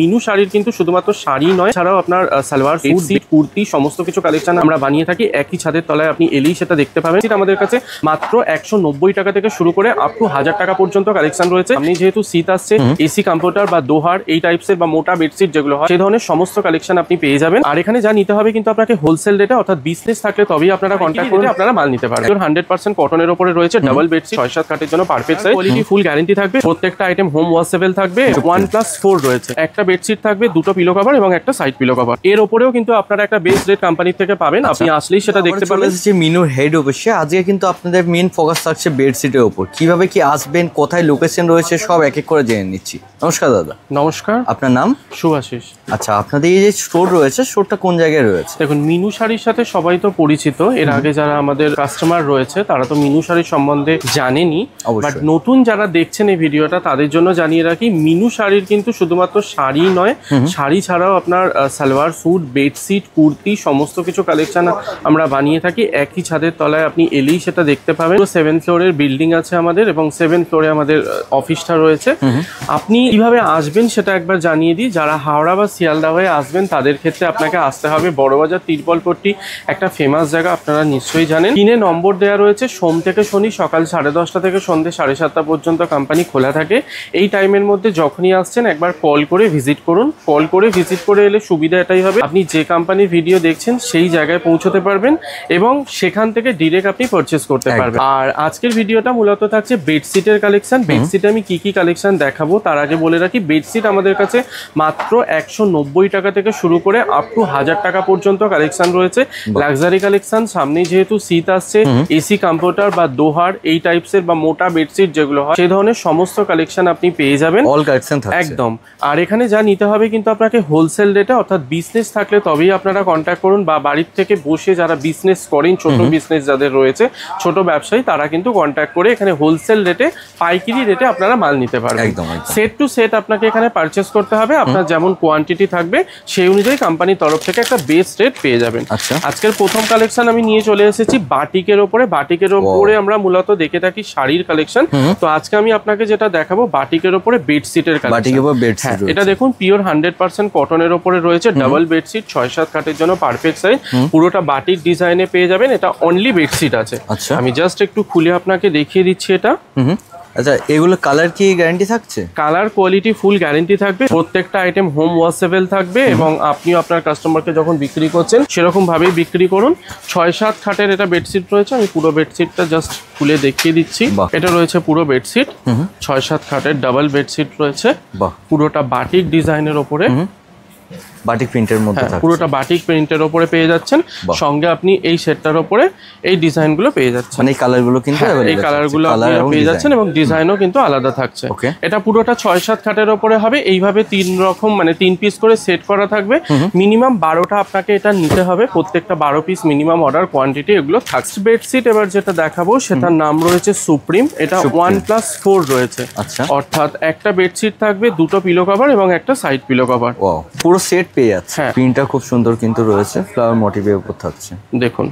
মিনু শাড়ির কিন্তু শুধুমাত্র শাড়ি নয়, ছাড়াও আপনার সালোয়ার সেট, কুর্তি সমস্ত কিছু কালেকশন আমরা বানিয়ে থাকি একই ছাদের তলায়। আপনি এলেই সেটা দেখতে পাবেন। আমাদের কাছে মাত্র 190 টাকা থেকে শুরু করে আপ টু 1000 টাকা পর্যন্ত কালেকশন রয়েছে। আপনি যেহেতু শীত আসছে, এসি কমফোর্টার বা দোহার এই টাইপসের বা মোটা বেডশিট যেগুলো হয় সেই ধরনের সমস্ত কালেকশন আপনি পেয়ে যাবেন। আর এখানে যা নিতে হবে কিন্তু আপনাকে হোলসেল রেটে, অর্থাৎ বিজনেস থাকলে তবেই আপনারা কন্ট্যাক্ট করে আপনারা মাল নিতে পারবেন। 100% কটনের উপরে রয়েছে, ডাবল বেডশিট 6-7 কাটের জন্য perfect size, quality full guarantee থাকবে। প্রত্যেকটা আইটেম হোম ওয়াশেবল থাকবে। 1+4 রয়েছে, একটা বেডশিট থাকবে, দুটো পিলো কভার এবং একটা সাইড পিলো কভার। এর উপরেও কিন্তু আপনারা একটা বেস্ট রেট কোম্পানি থেকে পাবেন, আপনি আসলেই সেটা দেখতে পাবেন। যে মিনুর হেড অফিসে আজকে কিন্তু আপনাদের মেইন ফোকাস থাকছে বেডশিটের উপর। কিভাবে কি আসবেন, কোথায় লোকেশন রয়েছে সব এক এক করে জেনে নিচ্ছি। নমস্কার দাদা। নমস্কার। আপনার নাম? শুভাশিস। আচ্ছা, আপনাদের এই যে স্টোর রয়েছে, স্টোরটা কোন জায়গায় রয়েছে? দেখুন, মিনু শাড়ির সাথে সবাই তো পরিচিত। এর আগে যারা আমাদের কাস্টমার রয়েছে তারা তো মিনু শাড়ির সম্বন্ধে জানেনি, বাট নতুন যারা দেখছেন এই ভিডিওটা তাদের জন্য জানিয়ে রাখি, মিনু শাড়ির কিন্তু শুধুমাত্র শাড়ি নয়, শাড়ি ছাড়াও আপনার সালোয়ার স্যুট, বেডশিট, কুর্তি সমস্ত কিছু কালেকশন আমরা বানিয়ে থাকি একই ছাদের তলায়। আপনি এলেই সেটা দেখতে পাবেন। 7 ফ্লোরের বিল্ডিং আছে আমাদের এবং 7 ফ্লোরে আমাদের অফিসটা রয়েছে। আপনি কিভাবে আসবেন সেটা একবার জানিয়ে দিই। যারা হাওড়া বা শিয়ালদা হয়ে আসবেন তাদের ক্ষেত্রে আপনাকে আসতে হবে বড়বাজার তিরপলপট্টি, একটা ফেমাস জায়গা, আপনারা নিশ্চয়ই জানেন। কিনে নম্বর দেওয়া রয়েছে। সোম থেকে শনি সকাল 10:30 থেকে সন্ধ্যে 7:30 পর্যন্ত কোম্পানি খোলা থাকে। এই টাইমের মধ্যে যখনই আসছেন একবার কল করে ভিজিট করুন। কল করে ভিজিট করে এলে সুবিধা এটাই হবে, আপনি যে কোম্পানির ভিডিও দেখছেন সেই জায়গায় পৌঁছতে পারবেন এবং সেখান থেকে ডিরেক্ট আপনি পারচেস করতে পারবেন। আর আজকের ভিডিওটা মূলত থাকছে বেডশিটের কালেকশন। বেডশিটে আমি কি কি কালেকশন দেখাবো তার আগে বলে রাখি, বেডশিট আমাদের কাছে মাত্র 190 টাকা থেকে শুরু করে আপ টু 1000 টাকা পর্যন্ত কালেকশন রয়েছে। লাক্সারি কালেকশন, সামনে যেহেতু শীত আসছে, এসি কমফোর্টার বা দোহার এই টাইপসের বা মোটা বেডশিট যেগুলো হয় সেই ধরনের সমস্ত কালেকশন আপনি পেয়ে যাবেন। অল কালেকশন থাকছে একদম। আর এখানে যা নিতে হবে কিন্তু আপনাকে হোলসেল রেটে, অর্থাৎ বিজনেস থাকলে তবেই আপনারা কন্ট্যাক্ট করুন, বা বাড়ির থেকে বসে যারা বিজনেস করেন, ছোট বিজনেস যাদের রয়েছে, ছোট ব্যবসায়ী, তারা কিন্তু কন্ট্যাক্ট করে এখানে হোলসেল রেটে, পাইকারি রেটে আপনারা মাল নিতে পারবেন। সেট টু সেট আপনাকে এখানে পারচেস করতে হবে। আপনার যেমন কোয়ান্টিটি থাকবে সেই অনুযায়ী কোম্পানির তরফ থেকে একটা বেস্ট রেট পেয়ে যাবেন। আজকের প্রথম কালেকশন আমি নিয়ে চলে এসেছি বাটিকের ওপরে। বাটিকের ওপরে আমরা মূলত দেখে থাকি শাড়ির কালেকশন, তো আজকে আমি আপনাকে যেটা দেখাবো বাটিকের ওপরে বেডশিটের কালেকশন। এটা দেখুন, পিওর 100% কটনের ওপরে রয়েছে, ডাবল বেডশিট 6-7 কাটের জন্য পারফেক্ট সাইজ, পুরোটা বাটিক ডিজাইনে পেয়ে যাবেন। এটা অনলি বেডশিট আছে। আমি জাস্ট একটু খুলে আপনাকে দেখিয়ে দিচ্ছি এটা। আচ্ছা, এগুলো কালার কি গ্যারান্টি থাকছে? কালার কোয়ালিটি ফুল গ্যারান্টি থাকবে। প্রত্যেকটা আইটেম হোম ওয়াশেবল থাকবে এবং আপনিও আপনার কাস্টমারকে যখন বিক্রি করছেন সেরকম ভাবেই বিক্রি করুন। 6-7 খাটের এটা বেডশিট রয়েছে। আমি পুরো বেডশিটটা জাস্ট খুলে দেখিয়ে দিচ্ছি। এটা রয়েছে পুরো বেডশিট, 6-7 খাটের ডাবল বেডশিট রয়েছে, পুরোটা বাটিক ডিজাইনের ওপরে, বাটিক প্রিন্টের মধ্যে থাকছে, পুরোটা বাটিক প্রিন্টের উপরে পেয়ে যাচ্ছেন। সঙ্গে আপনি এই সেটটার উপরে এই ডিজাইনগুলো পেয়ে যাচ্ছেন। মানে এই কালারগুলো কিন্তু এই কালারগুলো আপনারা পেয়ে যাচ্ছেন এবং ডিজাইনও কিন্তু আলাদা থাকছে। এটা পুরোটা 6-7 খাটের উপরে হবে। এইভাবে 3 রকম, মানে 3 পিস করে সেট করা থাকবে। মিনিমাম 12টা আপনাকে এটা নিতে হবে, প্রত্যেকটা 12 পিস মিনিমাম অর্ডার কোয়ান্টিটি এগুলো থাকছে। বেডশিট এবার যেটা দেখাবো সেটার নাম রয়েছে সুপ্রিম। এটা 1+4 রয়েছে, অর্থাৎ একটা বেডশিট থাকবে, দুটো পিলো কভার এবং একটা সাইড পিলো কভার, পুরো সেট পেয়ে যাচ্ছে। প্রিন্টটা খুব সুন্দর কিন্তু রয়েছে, ফ্লাওয়ার মোটিভের উপর থাকছে। দেখুন,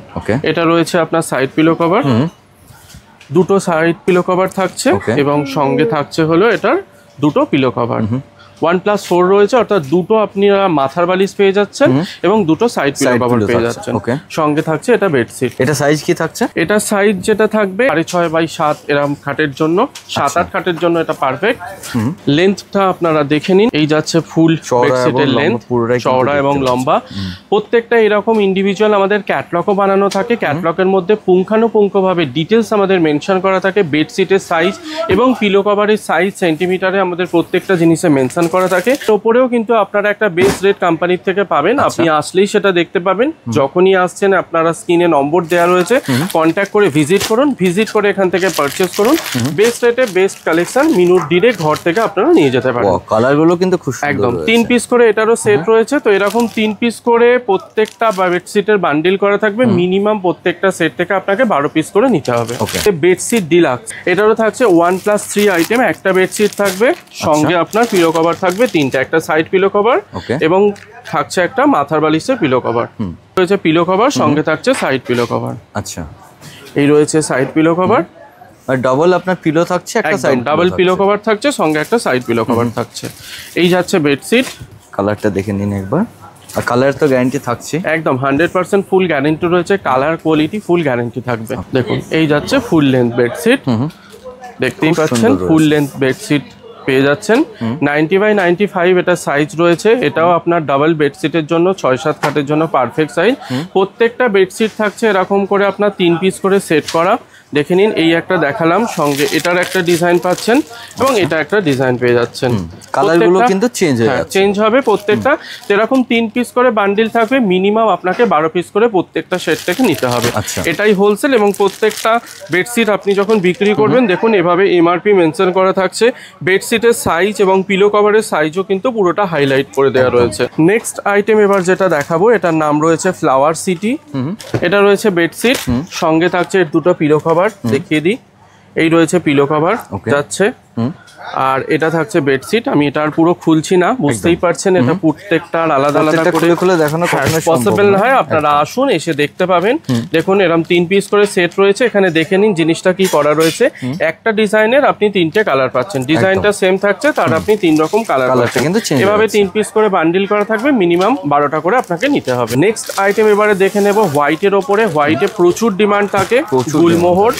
এটা রয়েছে আপনার সাইড পিলো কভার, দুটো সাইড পিলো কভার থাকছে এবং সঙ্গে থাকছে হলো এটার দুটো পিলো কভার। 1+4 রয়েছে, অর্থাৎ দুটো আপনি মাথার বালিশ পেয়ে যাচ্ছেন এবং দুটো সাইড পিলো কভার পেয়ে যাচ্ছেন। সঙ্গে থাকছে এটা বেডশিট। এটা সাইজ কি থাকছে? এটা সাইজ যেটা থাকবে 6.5x7 এরকম খাটের জন্য, 7-8 খাটের জন্য এটা পারফেক্ট। লেন্থটা আপনারা দেখে নিন, এই যাচ্ছে ফুল বেডশিটের লেন্থ, চওড়া এবং লম্বা। প্রত্যেকটা এরকম ইন্ডিভিজুয়াল আমাদের ক্যাটলগও বানানো থাকে। ক্যাটলগের মধ্যে পুঙ্খানুপুঙ্খভাবে ডিটেলস আমাদের মেনশন করা থাকে, বেডশিটের সাইজ এবং পিলো কভারের সাইজ সেন্টিমিটারে আমাদের প্রত্যেকটা জিনিসে মেনশন করা থাকে। ওপরেও কিন্তু আপনারা একটা বেস্ট রেট কোম্পানির থেকে পাবেন, আপনি আসলেই সেটা দেখতে পাবেন। যখনই আসছেন আপনারা স্ক্রিনে নম্বর দেওয়া রয়েছে, কন্ট্যাক্ট করে ভিজিট করুন, ভিজিট করে এখান থেকে পারচেস করুন। বেস্ট রেটে বেস্ট কালেকশন মিনুর ডিরেক্ট ঘর থেকে আপনারা নিয়ে যেতে পারেন। কালারগুলো কিন্তু খুব একদম 3 পিস করে এটারও সেট রয়েছে। তো এরকম 3 পিস করে প্রত্যেকটা বেডশিটের বান্ডিল করা থাকবে। মিনিমাম প্রত্যেকটা সেট থেকে আপনাকে 12 পিস করে নিতে হবে। বেডশিট ডিলাক্স, এটারও থাকছে 1+3 আইটেম। একটা বেডশিট থাকবে, সঙ্গে আপনার পিলো কভার থাকবে 3টা, একটা সাইড পিলো কভার এবং থাকছে একটা মাথার বালিশের পিলো কভার রয়েছে। পিলো কভার সঙ্গে থাকছে সাইড পিলো কভার। আচ্ছা, এই রয়েছে সাইড পিলো কভার। আর ডাবল আপনার পিলো থাকছে, একটা সাইড ডাবল পিলো কভার থাকছে, সঙ্গে একটা সাইড পিলো কভার থাকছে। এই যাচ্ছে বেডশিট, কালারটা দেখে নিন একবার। আর কালার তো গ্যারান্টি থাকছে একদম 100% ফুল গ্যারান্টি রয়েছে, কালার কোয়ালিটি ফুল গ্যারান্টি থাকবে। দেখুন এই যাচ্ছে ফুল লেন্থ বেডশিট, দেখতেই পাচ্ছেন ফুল লেন্থ বেডশিট পেয়ে যাচ্ছেন। 90/95 এটা সাইজ রয়েছে, এটাও আপনার ডাবল বেডশিটের জন্য 6-7 খাটের জন্য পারফেক্ট সাইজ। প্রত্যেকটা বেডশিট থাকছে এরকম করে আপনার 3 পিস করে সেট করা। দেখে নিন, এই একটা দেখালাম, সঙ্গে এটার একটা ডিজাইন পাচ্ছেন এবং এটা একটা ডিজাইন পেয়ে যাচ্ছেন। কালারগুলো কিন্তু চেঞ্জ হয়ে যাচ্ছে, চেঞ্জ হবে প্রত্যেকটা। এরকম 3 পিস করে বান্ডিল থাকবে, মিনিমাম আপনাকে 12 পিস করে প্রত্যেকটা সেট থেকে নিতে হবে। এটাই হোলসেল। এবং প্রত্যেকটা বেডশিট আপনি যখন বিক্রি করবেন, দেখুন এভাবে এমআরপি মেনশন করা থাকছে। বেডশিটের সাইজ এবং পিলো কভারের সাইজও কিন্তু পুরোটা হাইলাইট করে দেওয়া রয়েছে। নেক্সট আইটেম এবার যেটা দেখাবো, এটার নাম রয়েছে ফ্লাওয়ার সিটি। এটা রয়েছে বেডশিট, সঙ্গে থাকছে দুটো পিলো কভার, দেখিয়ে দিই। এই রয়েছে পিলো কভার যাচ্ছে, আর এটা থাকছে বেডশিট। আমি এটা আর পুরো খুলছি না, বুঝতেই পারছেন এটা প্রত্যেকটা আলাদা আলাদা করে খুলে দেখানো পসিবল না হয়। আপনারা আসুন, এসে দেখতে পাবেন। দেখুন এরকম 3 পিস করে সেট রয়েছে, এখানে দেখে নিন জিনিসটা কি করা রয়েছে। একটা ডিজাইনের আপনি 3টে কালার পাচ্ছেন, ডিজাইনটা সেম থাকছে, তার আপনি 3 রকম কালার পাচ্ছেন। এভাবে 3 পিস করে বান্ডিল করা থাকবে, মিনিমাম 12টা করে আপনাকে নিতে হবে। নেক্সট আইটেম এবারে দেখে নেব হোয়াইটের ওপরে। হোয়াইটে প্রচুর ডিমান্ড থাকে, গুলমোহর।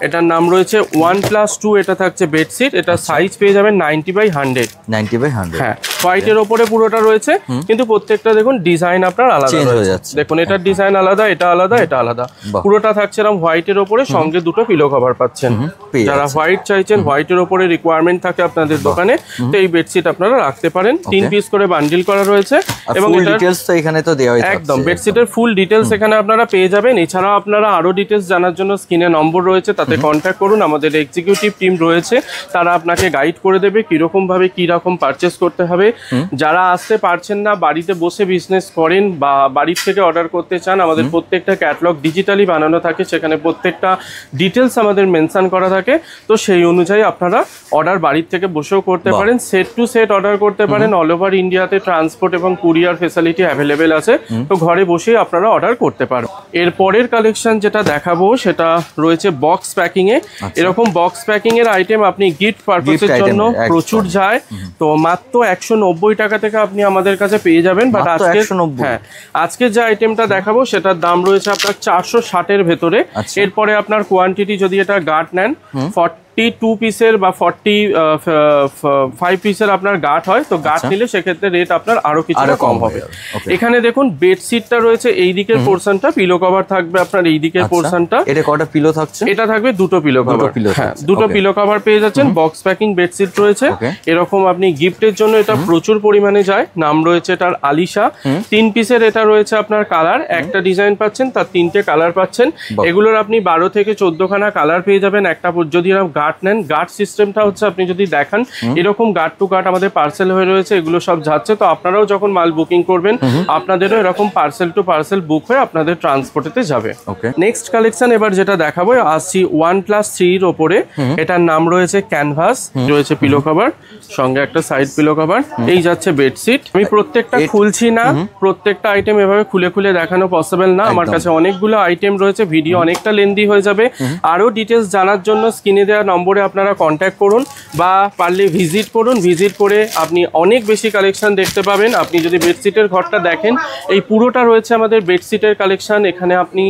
এটার নাম রয়েছে 1+2, এটা থাকছে বেডশিট। এটা সাইজ পেয়ে যাবেন 90/100। 90/100 হ্যাঁ, হোয়াইটের ওপরে পুরোটা রয়েছে, কিন্তু প্রত্যেকটা দেখুন ডিজাইন আপনার আলাদা হয়ে যাচ্ছে। দেখুন এটার ডিজাইন আলাদা, এটা আলাদা, এটা আলাদা। পুরোটা থাকছে এরকম হোয়াইটের ওপরে, সঙ্গে দুটো পিলো কভার পাচ্ছেন। যারা হোয়াইট চাইছেন, হোয়াইটের ওপরে রিকোয়ারমেন্ট থাকে আপনাদের দোকানে, তো এই বেডশিট আপনারা রাখতে পারেন। 3 পিস করে বান্ডিল করা রয়েছে এবং ফুল ডিটেইলস তো এখানে তো দেওয়াই আছে। একদম বেডশিটের ফুল ডিটেইলস এখানে আপনারা পেয়ে যাবেন। এছাড়াও আপনারা আরো ডিটেইলস জানার জন্য স্ক্রিনে নম্বর রয়েছে, তাতে কন্ট্যাক্ট করুন। আমাদের এক্সিকিউটিভ টিম রয়েছে, তারা আপনাকে গাইড করে দেবে কিরকম ভাবে কিরকম পারচেস করতে হবে। যারা আসতে পারছেন না, বাড়িতে বসে বিজনেস করেন বা বাড়ির থেকে অর্ডার করতে চান, আমাদের প্রত্যেকটা ক্যাটালগ ডিজিটালি বানানো থাকে, সেখানে প্রত্যেকটা ডিটেলস আমাদের মেনশন করা থাকে। তো সেই অনুযায়ী আপনারা অর্ডার বাড়ির থেকে বসেও করতে পারেন, সেট টু সেট অর্ডার করতে পারেন। অল ওভার ইন্ডিয়াতে ট্রান্সপোর্ট এবং কুরিয়ার ফেসিলিটি অ্যাভেলেবেল আছে, তো ঘরে বসেই আপনারা অর্ডার করতে পারেন। এর পরের কালেকশন যেটা দেখাবো, সেটা রয়েছে বক্স প্যাকিং এ। এরকম বক্স প্যাকিং এর আইটেম আপনি গিফট পারপাসের জন্য প্রচুর যায়, তো মাত্র 190 টাকা থেকে আপনি আমাদের কাছে পেয়ে যাবেন। বাট আজকে আজকে যে আইটেমটা দেখাবো, সেটার দাম রয়েছে আপনার 460 এর ভেতরে। এরপরে আপনার কোয়ান্টিটি যদি এটা গার্ড নেন, 42 পিসের বা 45 পিসের আপনার গার্ড হয়, তো গার্ড নিলে সেক্ষেত্রে রেট আপনার আরো কিছুটা কম হবে। এখানে দেখুন বেডশিটটা রয়েছে, এই দিকের পোরশনটা পিলো কভার থাকবে আপনার, এই দিকের পোরশনটা। এটা কয়টা পিলো থাকছে? এটা থাকবে দুটো পিলো কভার। হ্যাঁ, দুটো পিলো কভার পেয়ে যাচ্ছেন। বক্স প্যাকিং বেডশিট রয়েছে এরকম, আপনি গিফটের জন্য এটা প্রচুর পরিমাণে যায়। নাম রয়েছে এটার আলিশা। 3 পিসের এটা রয়েছে আপনার কালার, একটা ডিজাইন পাচ্ছেন, তার 3টে কালার পাচ্ছেন। এগুলোর আপনি 12 থেকে 14 খানা কালার পেয়ে যাবেন। একটা যদি গার্ড নেন, গার্ড সিস্টেমটা হচ্ছে আপনি যদি দেখান, এরকম গার্ড টু গার্ড আমাদের পার্সেল হয়ে রয়েছে, এগুলো সব যাচ্ছে। তো আপনারাও যখন মাল বুকিং করবেন, আপনাদেরও এরকম পার্সেল টু পার্সেল বুক হয়ে আপনাদের ট্রান্সপোর্টেতে যাবে। নেক্সট কালেকশন এবার যেটা দেখাবো, আসছি 1+3 এর ওপরে। এটার নাম রয়েছে ক্যানভাস, রয়েছে পিলো কভার, সঙ্গে একটা সাইড পিলো কভার। এই যাচ্ছে বেডশিট। আমি প্রত্যেকটা খুলছি না, প্রত্যেকটা আইটেম এভাবে খুলে খুলে দেখানো পসিবল না। আমার কাছে অনেকগুলো আইটেম রয়েছে, ভিডিও অনেকটা লেন্দি হয়ে যাবে। আরো ডিটেলস জানার জন্য স্ক্রিনে দেওয়া নম্বরে আপনারা কন্ট্যাক্ট করুন, বা পারলে ভিজিট করুন। ভিজিট করে আপনি অনেক বেশি কালেকশন দেখতে পাবেন। আপনি যদি বেডশিটের ঘরটা দেখেন, এই পুরোটা রয়েছে আমাদের বেডশিটের কালেকশন। এখানে আপনি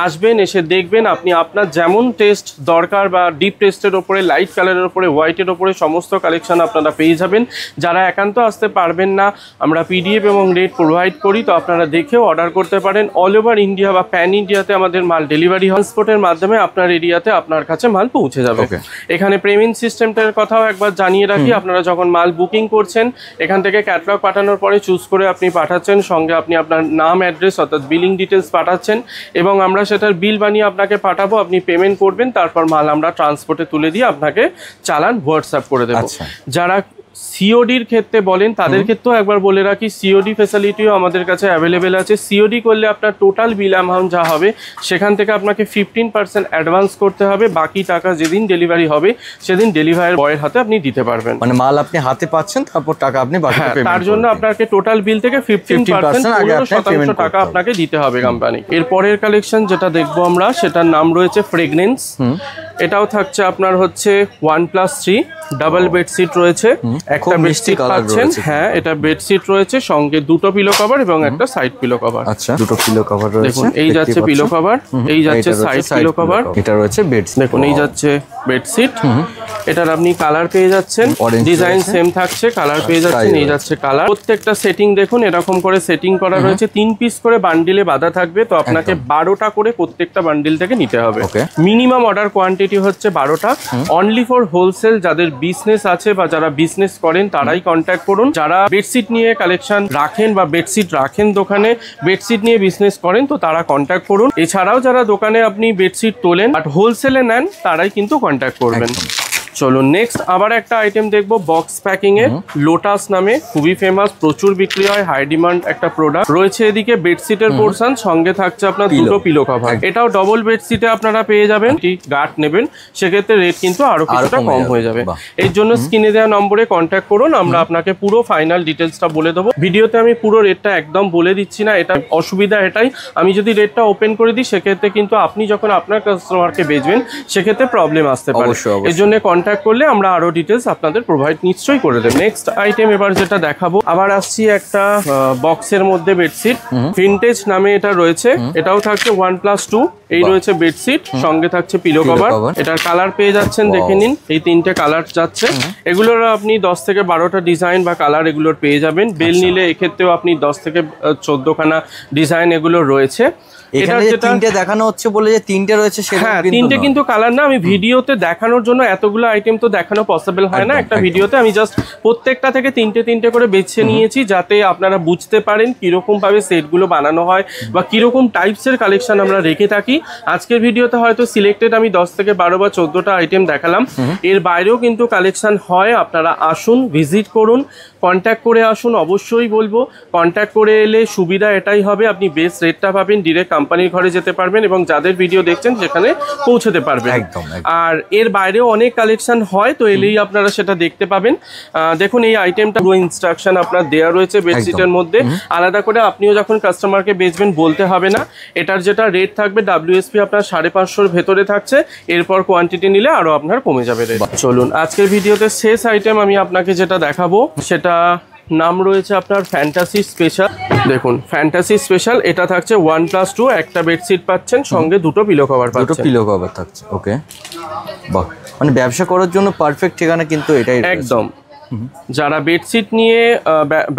আসবেন, এসে দেখবেন, আপনি আপনার যেমন টেস্ট দরকার বা ডিপ টেস্টের ওপরে, লাইট কালারের ওপরে, হোয়াইটের ওপরে সমস্ত কালেকশন আপনারা পেয়ে যাবেন। যারা একান্ত আসতে পারবেন না, আমরা পিডিএফ এবং রেট প্রোভাইড করি, তো আপনারা দেখেও অর্ডার করতে পারেন। অল ওভার ইন্ডিয়া বা প্যান ইন্ডিয়াতে আমাদের মাল ডেলিভারি ট্রান্সপোর্টের মাধ্যমে আপনার এরিয়াতে আপনার কাছে মাল পৌঁছে যাবে। এখানে পেমেন্ট সিস্টেমটার কথাও একবার জানিয়ে রাখি, আপনারা যখন মাল বুকিং করছেন, এখান থেকে ক্যাটালগ পাঠানোর পরে চুজ করে আপনি পাঠাচ্ছেন, সঙ্গে আপনি আপনার নাম, অ্যাড্রেস অর্থাৎ বিলিং ডিটেলস পাঠাচ্ছেন, এবং আমরা সেটার বিল বানিয়ে আপনাকে পাঠাবো। আপনি পেমেন্ট করবেন, তারপর মাল আমরা ট্রান্সপোর্টে তুলে দিয়ে আপনাকে চালান হোয়াটসঅ্যাপ করে দেবো। যারা সিওডির ক্ষেত্রে বলেন তাদের ক্ষেত্রেও একবার বলে রাখি, সিওডি ফ্যাসিলিটিও আমাদের কাছে অ্যাভেলেবেল আছে। সিওডি করলে আপনার টোটাল বিল অ্যামাউন্ট যা হবে সেখান থেকে আপনাকে 15% অ্যাডভান্স করতে হবে, বাকি টাকা যেদিন ডেলিভারি হবে সেদিন ডেলিভারি বয়ের হাতে আপনি দিতে পারবেন। মানে মাল আপনি হাতে পাচ্ছেন, তারপর টাকা আপনি বাকিতে পেমেন্ট তার জন্য আপনাকে টোটাল বিল থেকে 15% টাকা আপনাকে দিতে হবে কোম্পানি। এরপরের কালেকশন যেটা দেখবো আমরা, সেটার নাম রয়েছে ফ্রেগনেন্স। এটাও থাকছে আপনার হচ্ছে 1+3 ডাবল বেডশিট রয়েছে, একটা বেডশিট পাচ্ছেন। হ্যাঁ, এটা বেডশিট রয়েছে, সঙ্গে দুটো পিলো কভার এবং একটা সাইড পিলো কভার। আচ্ছা, দুটো পিলো কভার রয়েছে। দেখুন এই যাচ্ছে পিলো কভার, এই যাচ্ছে সাইড পিলো কভার, এটা রয়েছে বেডশিট। দেখুন এই যাচ্ছে বেডশিট। এটার আপনি কালার পেয়ে যাচ্ছেন, ডিজাইন সেম থাকছে, কালার পেয়ে যাচ্ছেন। এই যাচ্ছে কালার। প্রত্যেকটা সেটিং দেখুন এরকম করে সেটিং করা রয়েছে, 3 পিস করে বান্ডিলে বাঁধা থাকবে। তো আপনাকে 12টা করে প্রত্যেকটা বান্ডিল থেকে নিতে হবে। মিনিমাম অর্ডার কোয়ান্টিটি হচ্ছে 12টা। অনলি ফর হোলসেল, যাদের বিজনেস আছে বা যারা বিজনেস করেন তারাই কন্ট্যাক্ট করুন। যারা বেডশিট নিয়ে কালেকশন রাখেন বা বেডশিট রাখেন দোকানে, বেডশিট নিয়ে বিজনেস করেন, তো তারা কন্ট্যাক্ট করুন। এছাড়াও যারা দোকানে আপনি বেডশিট তোলেন বাট হোলসেলে নেন, তারাই কিন্তু কন্ট্যাক্ট করবেন। চলুন নেক্সট আবার একটা আইটেম দেখবো বক্স প্যাকিং এর, লোটাস নামে, খুবই ফেমাস, প্রচুর বিক্রি হয়, হাই ডিমান্ড একটা প্রোডাক্ট রয়েছে। এদিকে বেডশিটের পোর্শন, সঙ্গে থাকছে আপনার দুটো পিলো কভার। এটাও ডবল বেডশিটে আপনারা পেয়ে যাবেন। গার্ড নেবেন সেক্ষেত্রে রেট কিন্তু আরো কিছুটা কম হয়ে যাবে। এর জন্য স্ক্রিনে দেওয়া নম্বরে কন্ট্যাক্ট করুন, আমরা আপনাকে পুরো ফাইনাল ডিটেলসটা বলে দেবো। ভিডিওতে আমি পুরো রেটটা একদম বলে দিচ্ছি না, এটা অসুবিধা এটাই, আমি যদি রেটটা ওপেন করে দিই সেক্ষেত্রে কিন্তু আপনি যখন আপনার কাস্টমারকে বেচবেন সেক্ষেত্রে প্রবলেম আসতে পারে। এর জন্য কন্ট্যাক্ট করলে আমরা আরো ডিটেলস আপনাদের প্রোভাইড নিশ্চয়ই করে দেব। নেক্সট আইটেম এবার যেটা দেখাবো, আবার আসছি একটা বক্সের মধ্যে বেডশিট, ভিনটেজ নামে এটা রয়েছে। এটাও থাকছে 1+2, এই রয়েছে বেডশিট, সঙ্গে থাকছে পিলো কভার। এটার কালার পেয়ে যাচ্ছেন, দেখে নিন, এই 3টে কালার যাচ্ছে। এগুলোর আপনি 10 থেকে 12টা ডিজাইন বা কালার এগুলোর পেয়ে যাবেন। বেল নিলে এক্ষেত্রেও আপনি 10 থেকে 14খানা ডিজাইন এগুলো রয়েছে। এখানে যে 3টে দেখানো হচ্ছে বলে যে 3টে রয়েছে, হ্যাঁ 3টে কিন্তু কালার না, আমি ভিডিওতে দেখানোর জন্য এতগুলো আইটেম তো দেখানো পসিবল হয় না একটা ভিডিওতে। আমি জাস্ট প্রত্যেকটা থেকে 3টে করে বেছে নিয়েছি, যাতে আপনারা বুঝতে পারেন কিরকম ভাবে সেটগুলো বানানো হয় বা কিরকম টাইপসের কালেকশন আমরা রেখে থাকি। আজকের ভিডিওতে হয়তো সিলেক্টেড আমি 10 থেকে 12 বা 14টা আইটেম দেখালাম, এর বাইরেও কিন্তু কালেকশন হয়। আপনারা আসুন, ভিজিট করুন, কন্ট্যাক্ট করে আসুন। অবশ্যই বলবো কন্ট্যাক্ট করে এলে সুবিধা এটাই হবে, আপনি বেস্ট রেটটা পাবেন, ডিরেক্ট কোম্পানির ঘরে যেতে পারবেন এবং যাদের ভিডিও দেখছেন সেখানে পৌঁছতে পারবেন। আর এর বাইরেও অনেক কালেকশন হয়, তো এলেই আপনারা সেটা দেখতে পাবেন। দেখুন এই আইটেমটা পুরো ইনস্ট্রাকশন আপনার দেওয়া রয়েছে বেডশিটের মধ্যে, আলাদা করে আপনিও যখন কাস্টমারকে বেচবেন বলতে হবে না। এটার যেটা রেট থাকবে WSP আপনার 550-র ভেতরে থাকছে, এরপর কোয়ান্টিটি নিলে আরো আপনার কমে যাবে রেট। চলুন আজকের ভিডিওতে শেষ আইটেম আমি আপনাকে যেটা দেখাবো, সেটা নাম রয়েছে আপনার ফ্যান্টাসি স্পেশাল। দেখুন ফ্যান্টাসি স্পেশাল, এটা থাকছে 1+2, একটা বেডশিট পাচ্ছেন, সঙ্গে দুটো পিলো কভার পাচ্ছেন। দুটো পিলো কভার থাকছে। ওকে, বাহ, মানে ব্যবসা করার জন্য পারফেক্ট ঠিকানা কিন্তু এটাই একদম। যারা বেডশিট নিয়ে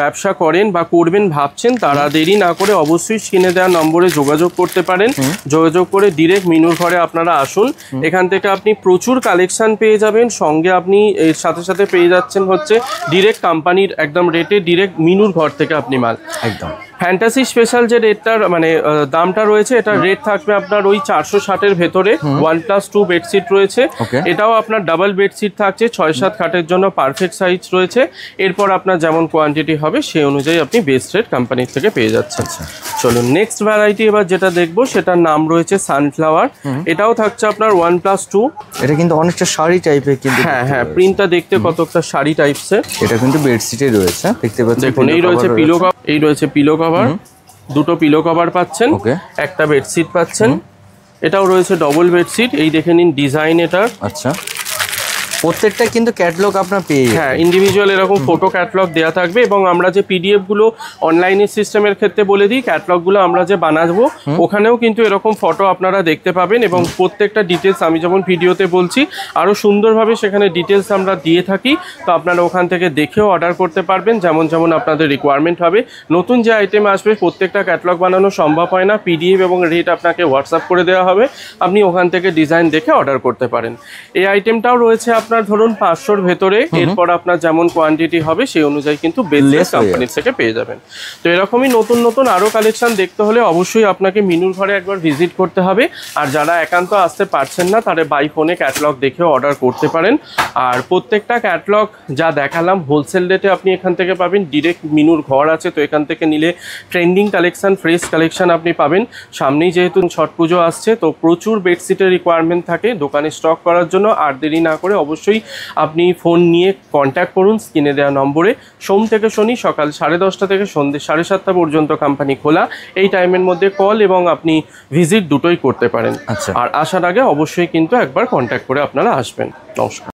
ব্যবসা করেন বা করবেন ভাবছেন, তারা দেরি না করে অবশ্যই স্ক্রিনে দেওয়া নম্বরে যোগাযোগ করতে পারেন। যোগাযোগ করে ডিরেক্ট মিনুর ঘরে আপনারা আসুন, এখান থেকে আপনি প্রচুর কালেকশন পেয়ে যাবেন, সঙ্গে আপনি এর সাথে সাথে পেয়ে যাচ্ছেন হচ্ছে ডিরেক্ট কোম্পানির একদম রেটে, ডিরেক্ট মিনুর ঘর থেকে আপনি মাল একদম। ফ্যান্টাসি স্পেশাল যে রেটটার মানে দামটা রয়েছে, এটা রেট থাকবে আপনার ওই 460-এর ভেতরে। 1+2 বেডশিট রয়েছে, এটাও আপনার ডাবল বেডশিট থাকছে, 6-7 খাটের জন্য পারফেক্ট সাইজ রয়েছে। এরপর আপনার যেমন কোয়ান্টিটি হবে সেই অনুযায়ী আপনি বেস্ট রেট কোম্পানির থেকে পেয়ে যাচ্ছেন। চলুন নেক্সট ভ্যারাইটি এবার যেটা দেখবো, সেটার নাম রয়েছে সানফ্লাওয়ার। এটাও থাকছে আপনার 1+2। এটা কিন্তু অনেকটা শাড়ি টাইপের, কিন্তু হ্যাঁ প্রিন্টটা দেখতে কতটা শাড়ি টাইপসের। এটা কিন্তু বেডশিটে রয়েছে, দেখতে পাচ্ছেন। দেখুন এই রয়েছে পিলো কভার, এই রয়েছে পিলো কভার, দুটো পিলো কভার পাচ্ছেন, একটা বেডশিট পাচ্ছেন। এটাও রয়েছে ডবল বেডশিট, এই দেখে নিন ডিজাইন এটার। আচ্ছা, প্রত্যেকটা কিন্তু ক্যাটালগ আপনার পেয়ে যাবেন। হ্যাঁ, ইন্ডিভিজুয়াল এরকম ফটো ক্যাটালগ দেওয়া থাকবে এবং আমরা যে পিডিএফ গুলো অনলাইনের সিস্টেমের ক্ষেত্রে বলে দিই, ক্যাটালগ গুলো আমরা যে বানাবো ওখানেও কিন্তু এরকম ফটো আপনারা দেখতে পাবেন এবং প্রত্যেকটা ডিটেলস আমি যেমন ভিডিওতে বলছি আরো সুন্দরভাবে সেখানে ডিটেলস আমরা দিয়ে থাকি। তো আপনারা ওখান থেকে দেখেও অর্ডার করতে পারবেন যেমন যেমন আপনাদের রিকোয়ারমেন্ট হবে। নতুন যে আইটেম আসবে প্রত্যেকটা ক্যাটালগ বানানো সম্ভব হয় না, পিডিএফ এবং রেট আপনাকে হোয়াটসঅ্যাপ করে দেওয়া হবে, আপনি ওখান থেকে ডিজাইন দেখে অর্ডার করতে পারেন। এই আইটেমটাও রয়েছে আপনার আপনার ধরুন 500-র ভেতরে, এরপর আপনার যেমন কোয়ান্টিটি হবে সেই অনুযায়ী কিন্তু বেডস কোম্পানি থেকে পেয়ে যাবেন। তো এরকমই নতুন নতুন আরো কালেকশন দেখতে হলে অবশ্যই আপনাকে মিনুর ঘরে একবার ভিজিট করতে হবে। আর যারা একান্ত আসতে পারছেন না তারা বাই ফোনে ক্যাটালগ দেখেও অর্ডার করতে পারেন। আর প্রত্যেকটা ক্যাটালগ যা দেখালাম হোলসেল রেটে আপনি এখান থেকে পাবেন। ডিরেক্ট মিনুর ঘর আছে, তো এখান থেকে নিলে ট্রেন্ডিং কালেকশন, ফ্রেশ কালেকশন আপনি পাবেন। সামনেই যেহেতু ছট পুজো আসছে, তো প্রচুর বেডশিটের রিকোয়ারমেন্ট থাকে দোকানে স্টক করার জন্য। আর দেরি না করে অবশ্যই আপনি ফোন নিয়ে কন্ট্যাক্ট করুন স্ক্রিনে দেওয়া নম্বরে। সোম থেকে শনি সকাল 10:30 থেকে সন্ধ্যে 7:30 পর্যন্ত কোম্পানি খোলা। এই টাইমের মধ্যে কল এবং আপনি ভিজিট দুটোই করতে পারেন। আর আসার আগে অবশ্যই কিন্তু একবার কন্ট্যাক্ট করে আপনারা আসবেন। নমস্কার।